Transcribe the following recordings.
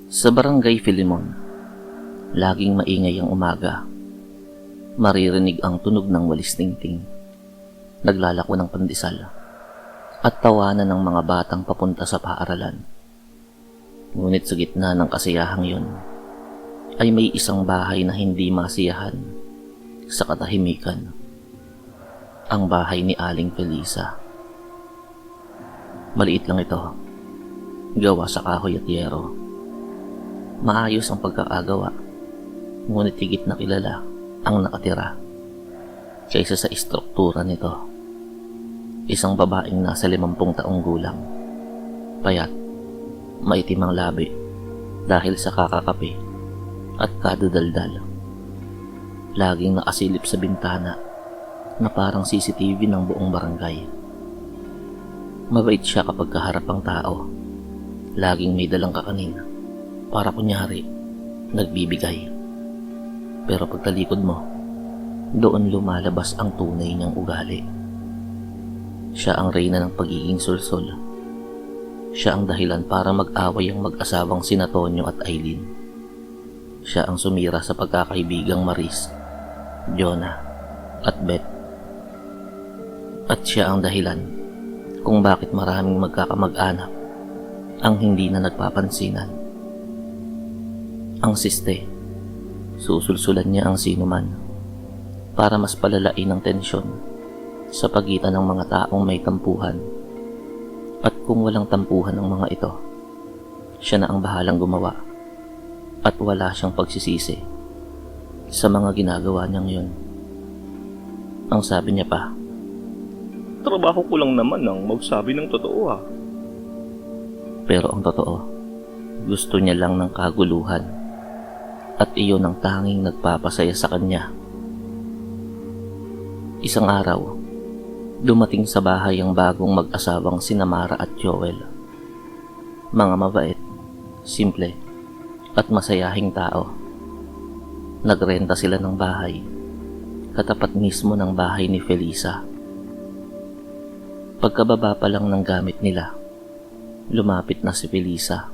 Sa barangay Filimon, laging maingay ang umaga. Maririnig ang tunog ng walis tingting, naglalako ng pandesal, at tawanan ng mga batang papunta sa paaralan. Ngunit sa gitna ng kasiyahang yun, ay may isang bahay na hindi masiyahan sa katahimikan. Ang bahay ni Aling Felisa. Maliit lang ito, gawa sa kahoy at yero. Maayos ang pagkakagawa, ngunit higit na kilala ang nakatira kaysa sa istruktura nito. Isang babaeng nasa 50 taong gulang, payat, maitim ang labi dahil sa kakakape at kadudaldal. Laging nakasilip sa bintana na parang CCTV ng buong barangay. Mabait siya kapag kaharap ang tao. Laging may dalang kakanin para kunyari nagbibigay. Pero pagtalikod mo, doon lumalabas ang tunay niyang ugali. Siya ang reyna ng pagiging sulsol. Siya ang dahilan para mag-away ang mag-asawang sina Tonyo at Aileen. Siya ang sumira sa pagkakaibigang Maris, Jonah at Beth. At siya ang dahilan kung bakit maraming magkakamag-anak ang hindi na nagpapansinan. Ang siste, susulsulan niya ang sinuman para mas palalain ang tensyon sa pagitan ng mga taong may tampuhan. At kung walang tampuhan ng mga ito, siya na ang bahalang gumawa at wala siyang pagsisisi sa mga ginagawa niyang yun. Ang sabi niya pa, Trabaho ko lang naman ang magsabi ng totoo pero ang totoo, gusto niya lang ng kaguluhan at iyon ang tanging nagpapasaya sa kanya. Isang araw, dumating sa bahay ang bagong mag-asawang sina Mara at Joel. Mga mabait, simple, at masayahing tao. Nagrenta sila ng bahay, katapat mismo ng bahay ni Felisa. Pagkababa pa lang ng gamit nila, lumapit na si Felisa.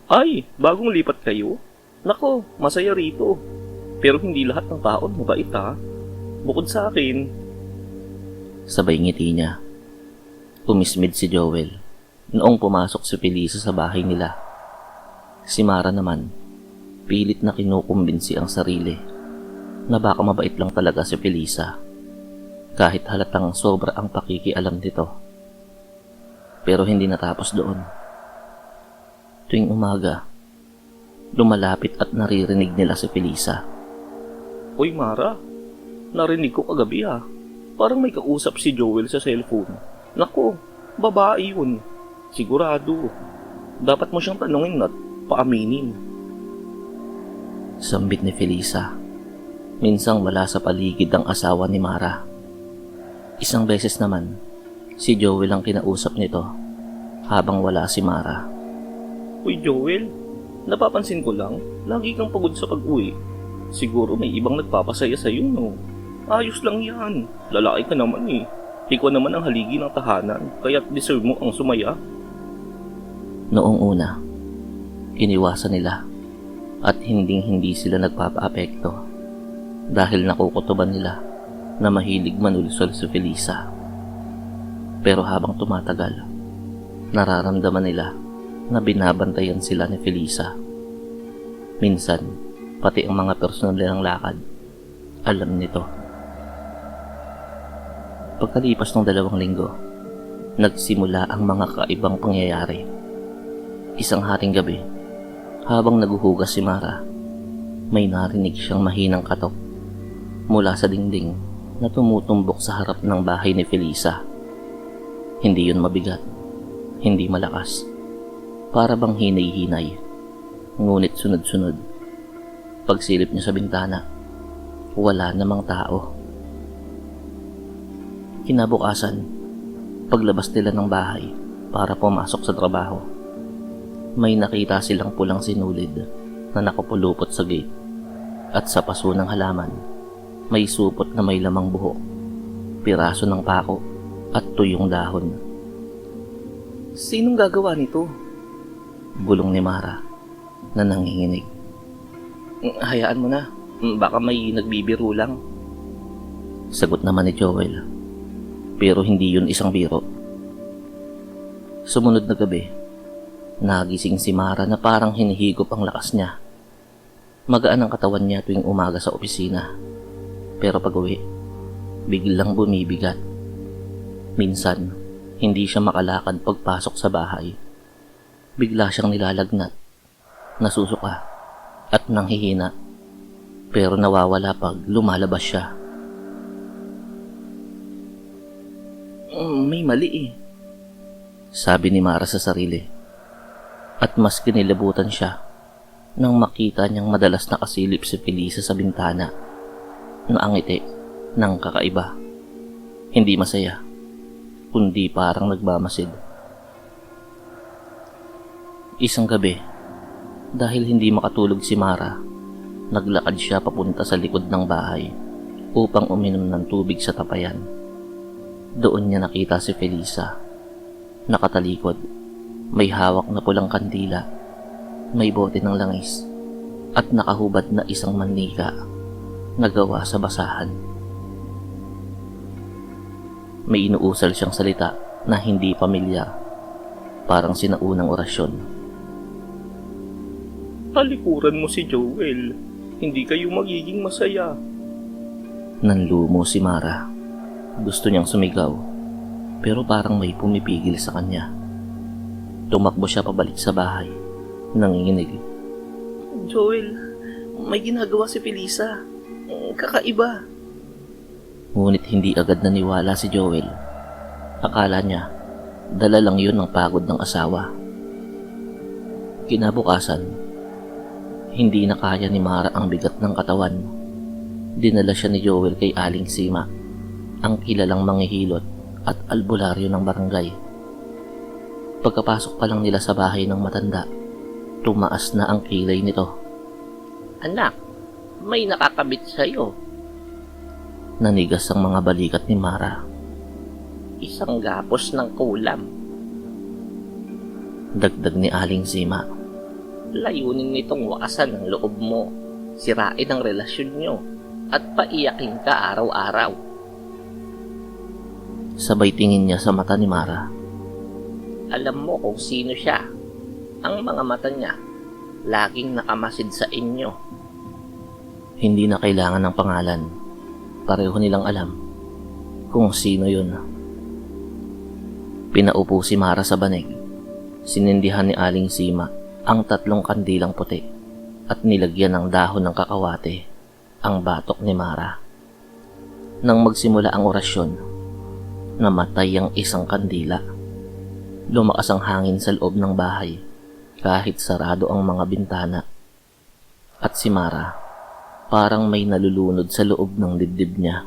Ay, bagong lipat kayo? Nako, masaya rito. Pero hindi lahat ng taon mabait Bukod sa akin. Sabay ngiti niya. Umismid si Joel noong pumasok si Felisa sa bahay nila. Si Mara naman, pilit na kinukumbinsi ang sarili na baka mabait lang talaga si Felisa, kahit halatang sobra ang pakikialam nito. Pero hindi natapos doon. Tuwing umaga, lumalapit at naririnig nila si Felisa. Uy Mara, narinig ko kagabi Parang may kausap si Joel sa cellphone. Nako, babae yun. Sigurado. Dapat mo siyang tanungin at paaminin. Sambit ni Felisa. Minsang wala sa paligid ang asawa ni Mara. Isang beses naman, si Joel ang kinausap nito habang wala si Mara. Uy Joel, napapansin ko lang, lagi kang pagod sa pag-uwi. Siguro may ibang nagpapasaya sa'yo, no? Ayos lang yan. Lalaki ka naman Ikaw naman ang haligi ng tahanan, kaya't deserve mo ang sumaya. Noong una, iniwasan nila at hindi sila nagpapaapekto dahil nakukutuban nila na mahilig manulsol si Felisa. Pero habang tumatagal, nararamdaman nila na binabantayan sila ni Felisa. Minsan, pati ang mga personal nilang lakad, alam nito. Pagkalipas ng 2 linggo, nagsimula ang mga kakaibang pangyayari. Isang hating gabi, habang naguhugas si Mara, may narinig siyang mahinang katok mula sa dingding na tumutumbok sa harap ng bahay ni Felisa. Hindi yun mabigat, hindi malakas, para bang hinay-hinay, ngunit sunod-sunod. Pagsilip niya sa bintana, wala namang tao. Kinabukasan, paglabas nila ng bahay para pumasok sa trabaho, may nakita silang pulang sinulid na nakapulupot sa gate at sa paso ng halaman may supot na may lamang buhok, piraso ng pako at tuyong dahon. Sinong gagawa nito? Bulong ni Mara. na nanginginig. Hayaan mo na. Baka may nagbibiro lang. Sagot naman ni Joel. Pero hindi yun isang biro. Sumunod na gabi, nagising si Mara na parang hinihigop ang lakas niya. Magaan ang katawan niya tuwing umaga sa opisina. Pero pag-uwi, biglang bumibigat. Minsan, hindi siya makalakad pagpasok sa bahay. Bigla siyang nilalagnat, nasusuka, at nanghihina. Pero nawawala pag lumalabas siya. May mali eh. Sabi ni Mara sa sarili. At mas kinilabutan siya nang makita niyang madalas nakasilip si Felisa sa bintana na ang ngiti ng kakaiba. Hindi masaya, kundi parang nagmamasid. Isang gabi, dahil hindi makatulog si Mara, naglakad siya papunta sa likod ng bahay upang uminom ng tubig sa tapayan. Doon niya nakita si Felisa. Nakatalikod, may hawak na pulang kandila, may bote ng langis, at nakahubad na isang manika na gawa sa basahan. May inuusal siyang salita na hindi pamilyar, parang sinaunang orasyon. Talikuran mo si Joel. Hindi kayo magiging masaya. Nanlumo si Mara. Gusto niyang sumigaw, pero parang may pumipigil sa kanya. Tumakbo siya pabalik sa bahay, nanginginig. Joel, may ginagawa si Felisa. Kakaiba. Ngunit hindi agad naniwala si Joel. Akala niya, dala lang yun ng pagod ng asawa. Kinabukasan, hindi na kaya ni Mara ang bigat ng katawan. Dinala siya ni Joel kay Aling Sima, ang kilalang manghihilot at albularyo ng barangay. Pagkapasok pa lang nila sa bahay ng matanda, tumaas na ang kilay nito. Anak, may nakakabit sa'yo. Nanigas ang mga balikat ni Mara. Isang gapos ng kulam. Dagdag ni Aling Sima. Layunin nitong wakasan ang loob mo, sirain ang relasyon nyo, at paiyakin ka araw-araw. Sabay tingin niya sa mata ni Mara. Alam mo kung sino siya. Ang mga mata niya, laging nakamasid sa inyo. Hindi na kailangan ng pangalan. Pareho nilang alam kung sino yun. Pinaupo si Mara sa banig. Sinindihan ni Aling Sima ang 3 kandilang puti at nilagyan ng dahon ng kakawate ang batok ni Mara. Nang magsimula ang orasyon, namatay ang isang kandila. Lumakas ang hangin sa loob ng bahay kahit sarado ang mga bintana. At si Mara, parang may nalulunod sa loob ng dibdib niya.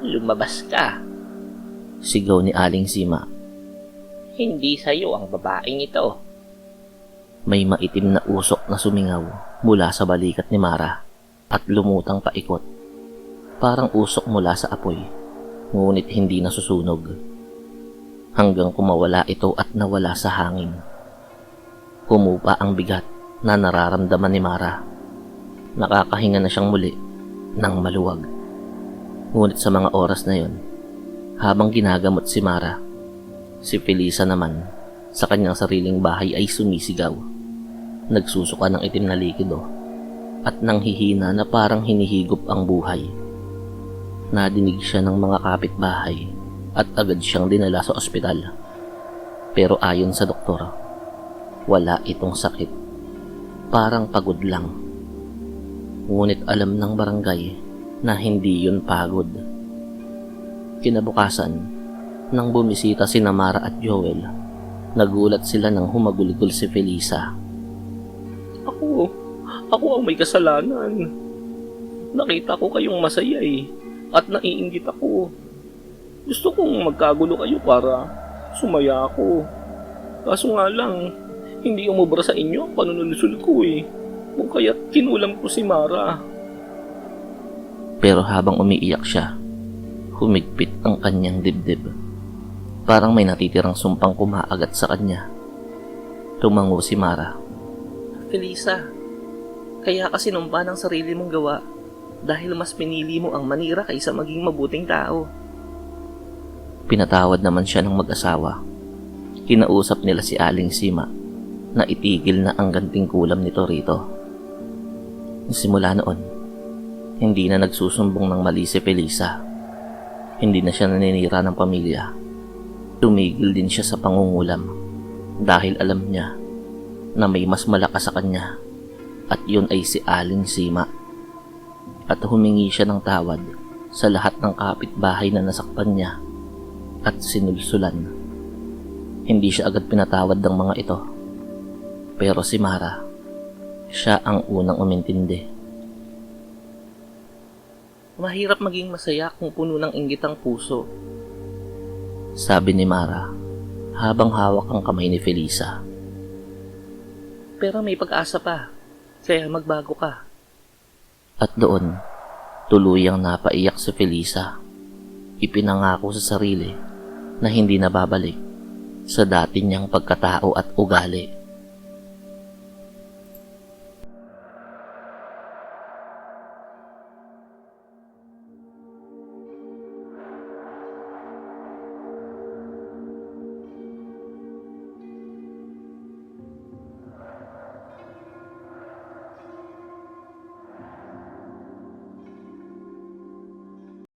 Lumabas ka. Sigaw ni Aling Sima. Hindi sa'yo ang babaeng ito. May maitim na usok na sumingaw mula sa balikat ni Mara at lumutang paikot. Parang usok mula sa apoy, ngunit hindi nasusunog. Hanggang kumawala ito at nawala sa hangin. Humupa ang bigat na nararamdaman ni Mara. Nakakahinga na siyang muli ng maluwag. Ngunit sa mga oras na yon, habang ginagamot si Mara, si Felisa naman sa kanyang sariling bahay ay sumisigaw. Nagsusuka ng itim na likido at nanghihina na parang hinihigop ang buhay. Nadinig siya ng mga kapitbahay at agad siyang dinala sa ospital. Pero ayon sa doktor, wala itong sakit. Parang pagod lang. Ngunit alam ng barangay na hindi yun pagod. Kinabukasan, nang bumisita si Mara at Joel, nagulat sila nang humagulgol si Felisa. Ako ang may kasalanan. Nakita ko kayong masaya at naiinggit ako. Gusto kong magkagulo kayo para sumaya ako. Kaso nga lang, hindi umubra sa inyo ang panunulusol ko Kung kaya't kinulam ko si Mara. Pero habang umiiyak siya, humigpit ang kanyang dibdib. Parang may natitirang sumpang kumaagat sa kanya. Tumango si Mara. Felisa. Kaya kasi sinumpa ng sarili mong gawa dahil mas pinili mo ang manira kaysa maging mabuting tao. Pinatawad naman siya ng mag-asawa. Kinausap nila si Aling Sima na itigil na ang ganting kulam nito rito. Simula noon, hindi na nagsusumbong ng mali si Felisa. Hindi na siya naninira ng pamilya. Tumigil din siya sa pangungulam dahil alam niya na may mas malakas sa kanya at yun ay si Aling Sima. At humingi siya ng tawad sa lahat ng kapitbahay na nasaktan niya at sinulsulan. Hindi siya agad pinatawad ng mga ito. Pero si Mara, siya ang unang umintindi. Mahirap maging masaya kung puno ng inggit ang puso. Sabi ni Mara habang hawak ang kamay ni Felisa. Pero may pag-asa pa, kaya magbago ka. At doon, tuluyang napaiyak si Felisa. Ipinangako sa sarili na hindi na babalik sa dati niyang pagkatao at ugali.